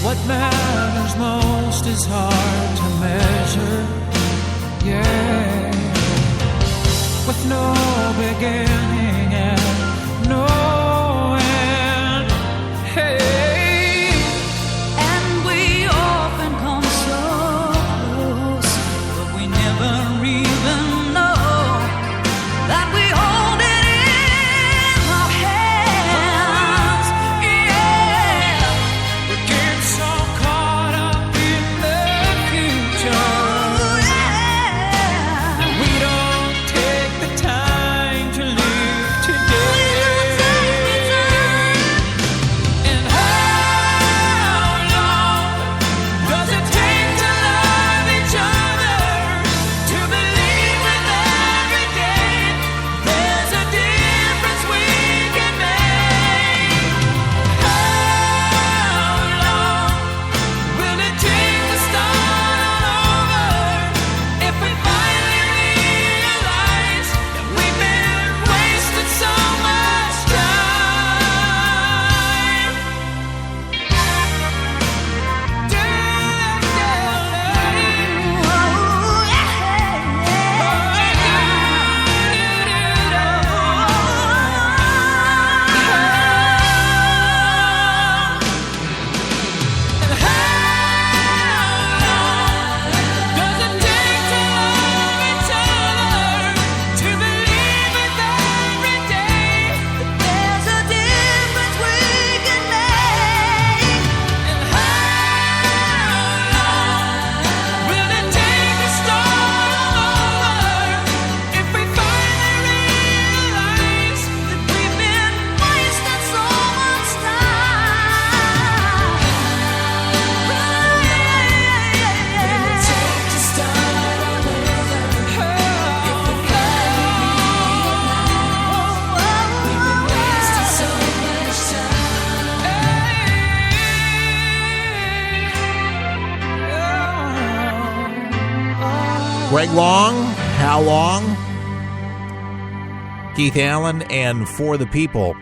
What matters most is hard to measure, yeah. With no beginning and no end, hey. And we often come so close, but we never even know that we hold it in our hands, yeah. We get so caught up in the future, Oh, yeah. we don't take the time to live today. And how long does it take to love each other, to believe with every day there's a difference we can make? How long will it take to start all over if we finally realize that we've been wasting so much time? Greg Long, How Long? Keith Allen, and For the People.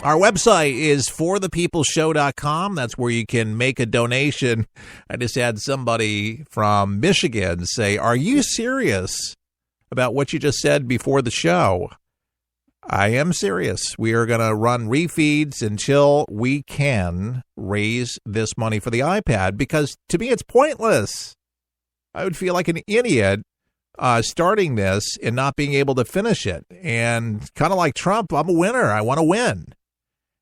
Our website is forthepeopleshow.com. That's where you can make a donation. I just had somebody from Michigan say, "Are you serious about what you just said before the show?" I am serious. We are going to run refeeds until we can raise this money for the iPad, because to me it's pointless. I would feel like an idiot starting this and not being able to finish it. And kind of like Trump, I'm a winner. I want to win.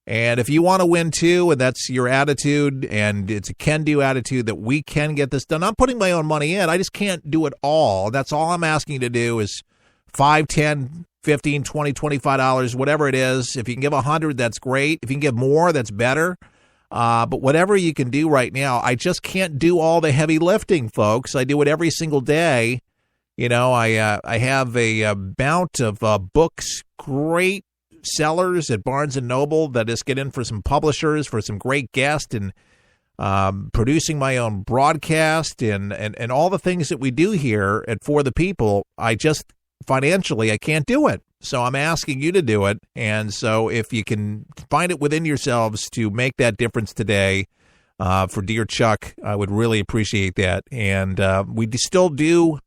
And if you want to win too, and that's your attitude, and it's a can-do attitude that we can get this done. I'm putting my own money in. I just can't do it all. That's all I'm asking you to do is $5, $10, $15, $20, $25, whatever it is. If you can give $100, that's great. If you can give more, that's better. But whatever you can do right now, I just can't do all the heavy lifting, folks. I do it every single day. You know, I have a bounty of books, great sellers at Barnes & Noble that just get in for some publishers, for some great guests, and producing my own broadcast and all the things that we do here at For the People. I just, financially, I can't do it. So I'm asking you to do it. And so if you can find it within yourselves to make that difference today for dear Chuck, I would really appreciate that. And we still do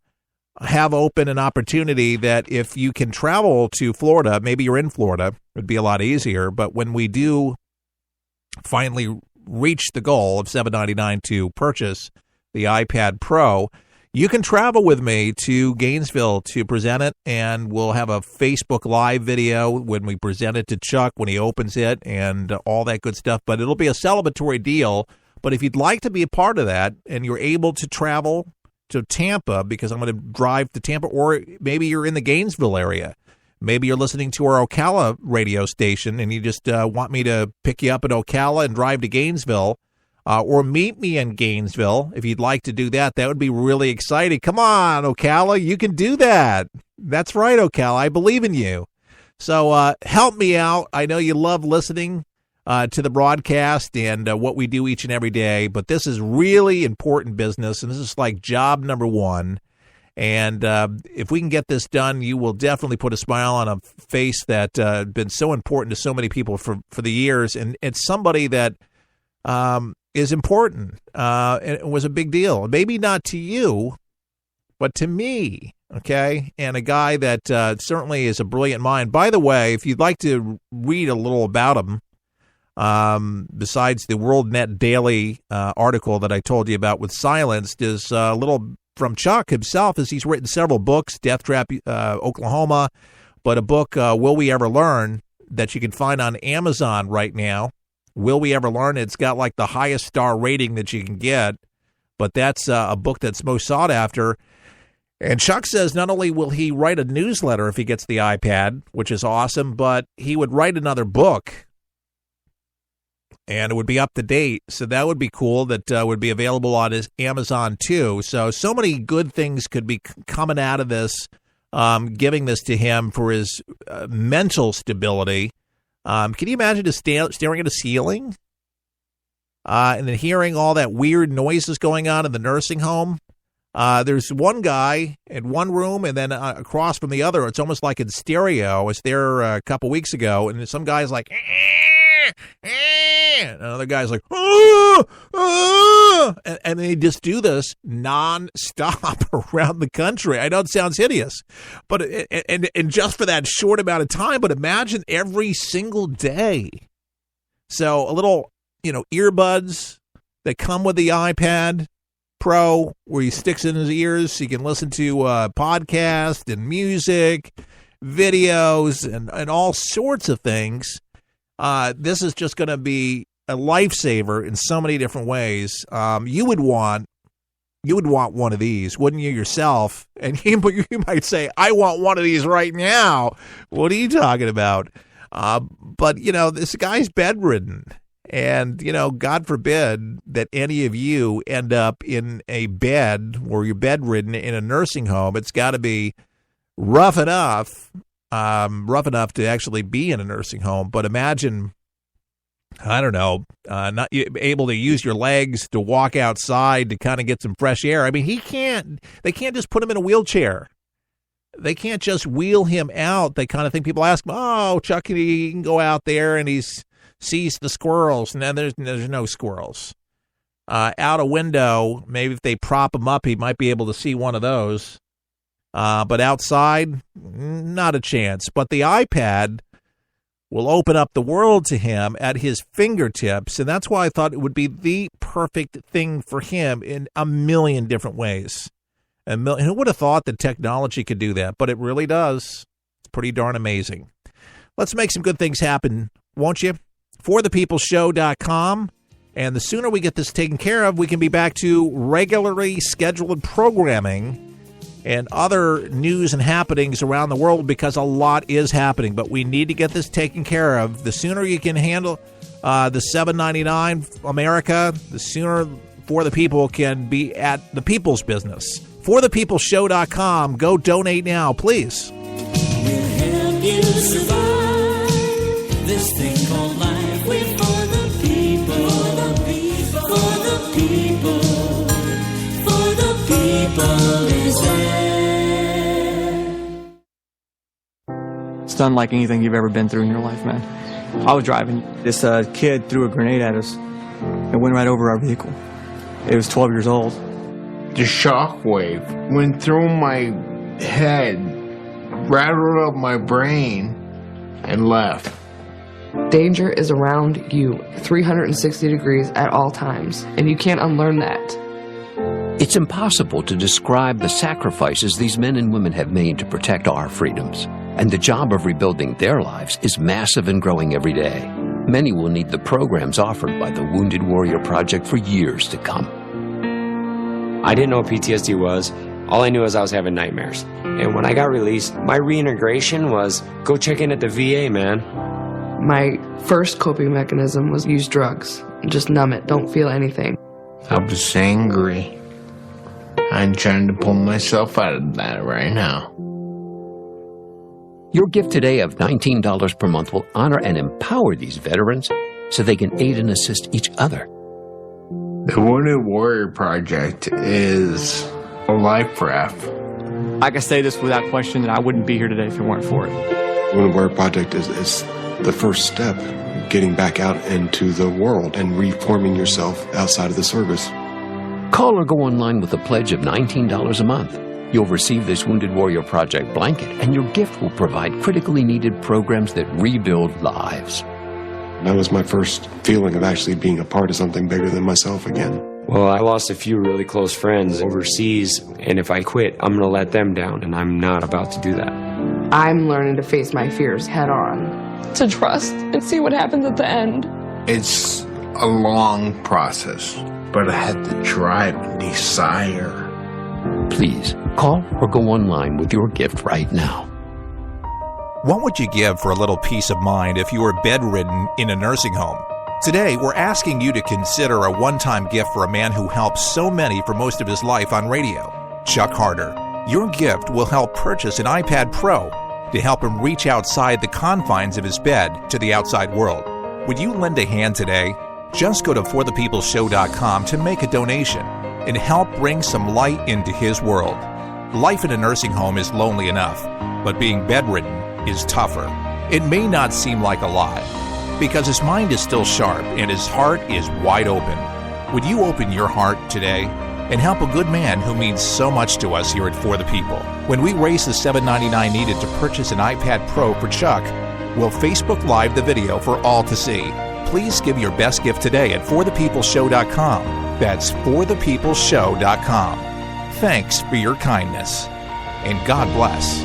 have open an opportunity that if you can travel to Florida, maybe you're in Florida, it'd be a lot easier. But when we do finally reach the goal of $799 to purchase the iPad Pro, you can travel with me to Gainesville to present it, and we'll have a Facebook Live video when we present it to Chuck when he opens it and all that good stuff. But it'll be a celebratory deal. But if you'd like to be a part of that and you're able to travel to Tampa, because I'm going to drive to Tampa, or maybe you're in the Gainesville area. Maybe you're listening to our Ocala radio station and you just want me to pick you up at Ocala and drive to Gainesville. Or meet me in Gainesville. If you'd like to do that, that would be really exciting. Come on, Ocala, you can do that. That's right, Ocala. I believe in you. So help me out. I know you love listening to the broadcast and what we do each and every day, but this is really important business, and this is like job number one. And if we can get this done, you will definitely put a smile on a face that been so important to so many people for the years. And it's somebody that is important. And it was a big deal. Maybe not to you, but to me, okay? And a guy that certainly is a brilliant mind. By the way, if you'd like to read a little about him, besides the World Net Daily article that I told you about with Silenced, is a little from Chuck himself, as he's written several books, Death Trap Oklahoma, but a book, Will We Ever Learn, that you can find on Amazon right now. Will We Ever Learn? It's got like the highest star rating that you can get, but that's a book that's most sought after. And Chuck says not only will he write a newsletter if he gets the iPad, which is awesome, but he would write another book, and it would be up to date. So that would be cool. That would be available on his Amazon too. So many good things could be coming out of this, giving this to him for his mental stability. Can you imagine just staring at a ceiling and then hearing all that weird noises going on in the nursing home? There's one guy in one room, and then across from the other, it's almost like in stereo. I was there a couple weeks ago, and some guy's like, and another guy's like, and they just do this nonstop around the country. I know it sounds hideous, but and just for that short amount of time, but imagine every single day. So a little, earbuds that come with the iPad Pro, where he sticks in his ears so you can listen to podcasts and music, videos, and all sorts of things. This is just going to be a lifesaver in so many different ways. You would want one of these, wouldn't you yourself? And you might say, I want one of these right now. What are you talking about? But, this guy's bedridden. And, God forbid that any of you end up in a bed where you're bedridden in a nursing home. It's got to be rough enough to actually be in a nursing home. But imagine, I don't know, not able to use your legs to walk outside to kind of get some fresh air. I mean, they can't just put him in a wheelchair. They can't just wheel him out. They kind of think, people ask, oh, Chuck, he can go out there and sees the squirrels. And then there's no squirrels. Out a window, maybe if they prop him up, he might be able to see one of those. But outside, not a chance. But the iPad will open up the world to him at his fingertips, and that's why I thought it would be the perfect thing for him in a million different ways. And who would have thought that technology could do that? But it really does. It's pretty darn amazing. Let's make some good things happen, won't you? ForThePeopleShow.com. And the sooner we get this taken care of, we can be back to regularly scheduled programming and other news and happenings around the world, because a lot is happening. But we need to get this taken care of. The sooner you can handle the $7.99 America, the sooner For the People can be at the people's business. ForThePeopleShow.com. Go donate now, please. We'll help you survive this thing called life. We're for the people, for the people, for the people is there. It's unlike anything you've ever been through in your life, man. I was driving. This kid threw a grenade at us and went right over our vehicle. It was 12 years old. The shockwave went through my head, rattled up my brain, and left. Danger is around you 360 degrees at all times, and you can't unlearn that. It's impossible to describe the sacrifices these men and women have made to protect our freedoms. And the job of rebuilding their lives is massive and growing every day. Many will need the programs offered by the Wounded Warrior Project for years to come. I didn't know what PTSD was. All I knew was I was having nightmares. And when I got released, my reintegration was go check in at the VA, man. My first coping mechanism was use drugs. Just numb it. Don't feel anything. I was angry. I'm trying to pull myself out of that right now. Your gift today of $19 per month will honor and empower these veterans so they can aid and assist each other. The Wounded Warrior Project is a life raft. I can say this without question that I wouldn't be here today if it weren't for it. Wounded Warrior Project is the first step getting back out into the world and reforming yourself outside of the service. Call or go online with a pledge of $19 a month. You'll receive this Wounded Warrior Project blanket, and your gift will provide critically needed programs that rebuild lives. That was my first feeling of actually being a part of something bigger than myself again. Well, I lost a few really close friends overseas, and if I quit, I'm going to let them down, and I'm not about to do that. I'm learning to face my fears head on. To trust and see what happens at the end. It's a long process, but I had the drive and desire. Please, call or go online with your gift right now. What would you give for a little peace of mind if you were bedridden in a nursing home? Today, we're asking you to consider a one-time gift for a man who helped so many for most of his life on radio, Chuck Harder. Your gift will help purchase an iPad Pro to help him reach outside the confines of his bed to the outside world. Would you lend a hand today? Just go to forthepeopleshow.com to make a donation and help bring some light into his world. Life in a nursing home is lonely enough, but being bedridden is tougher. It may not seem like a lot, because his mind is still sharp and his heart is wide open. Would you open your heart today and help a good man who means so much to us here at For the People? When we raise the $7.99 needed to purchase an iPad Pro for Chuck, we'll Facebook Live the video for all to see. Please give your best gift today at forthepeopleshow.com. That's forthepeopleshow.com. Thanks for your kindness, and God bless.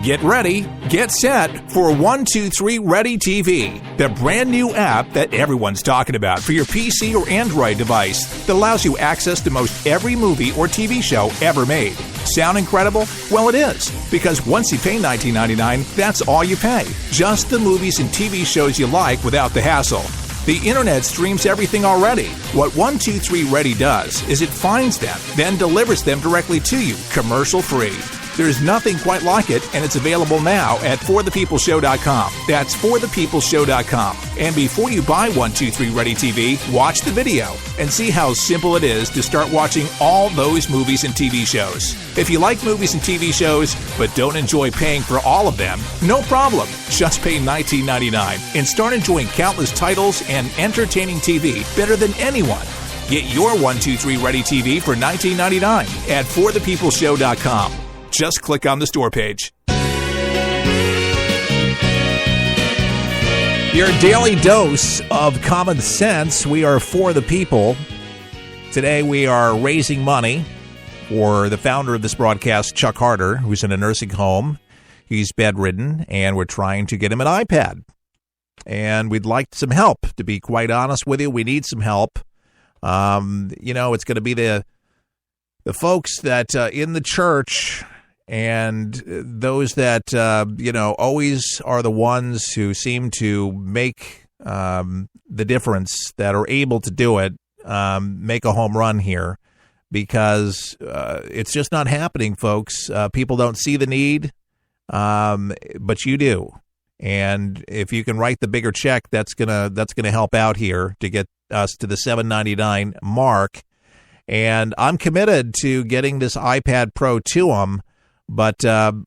Get ready, get set for 123 Ready TV, the brand new app that everyone's talking about for your PC or Android device that allows you access to most every movie or TV show ever made. Sound incredible? Well, it is, because once you pay $19.99, that's all you pay. Just the movies and TV shows you like without the hassle. The internet streams everything already. What 123 Ready does is it finds them, then delivers them directly to you, commercial-free. There's nothing quite like it, and it's available now at forthepeopleshow.com. That's forthepeopleshow.com. And before you buy 123 Ready TV, watch the video and see how simple it is to start watching all those movies and TV shows. If you like movies and TV shows, but don't enjoy paying for all of them, no problem. Just pay $19.99 and start enjoying countless titles and entertaining TV better than anyone. Get your 123 Ready TV for $19.99 at forthepeopleshow.com. Just click on the store page. Your daily dose of common sense. We are For the People. Today we are raising money for the founder of this broadcast, Chuck Harder, who's in a nursing home. He's bedridden, and we're trying to get him an iPad. And we'd like some help, to be quite honest with you. We need some help. It's going to be the folks that in the church and those that, always are the ones who seem to make the difference, that are able to do it, make a home run here, because it's just not happening, folks. People don't see the need, but you do. And if you can write the bigger check, that's gonna help out here to get us to the $7.99 mark. And I'm committed to getting this iPad Pro to them. But,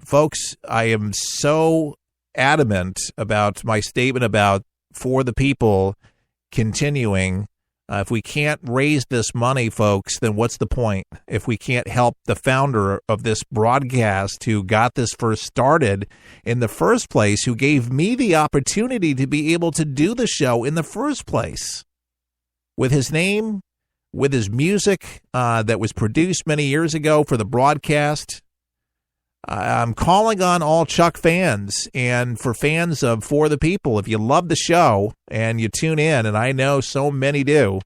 folks, I am so adamant about my statement about For the People continuing. If we can't raise this money, folks, then what's the point? If we can't help the founder of this broadcast who got this first started in the first place, who gave me the opportunity to be able to do the show in the first place, with his name, with his music that was produced many years ago for the broadcast. I'm calling on all Chuck fans, and for fans of For the People, if you love the show and you tune in, and I know so many do,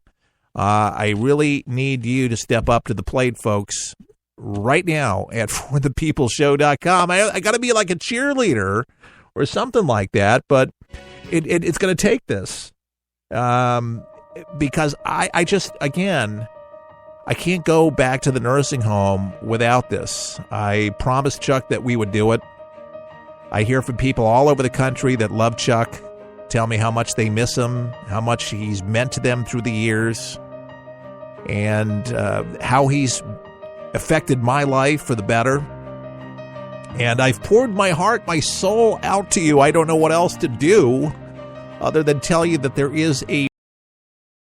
I really need you to step up to the plate, folks, right now at forthepeopleshow.com. I got to be like a cheerleader or something like that, but it's going to take this, because I just, again, I can't go back to the nursing home without this. I promised Chuck that we would do it. I hear from people all over the country that love Chuck, tell me how much they miss him, how much he's meant to them through the years, and how he's affected my life for the better. And I've poured my heart, my soul out to you. I don't know what else to do other than tell you that there is a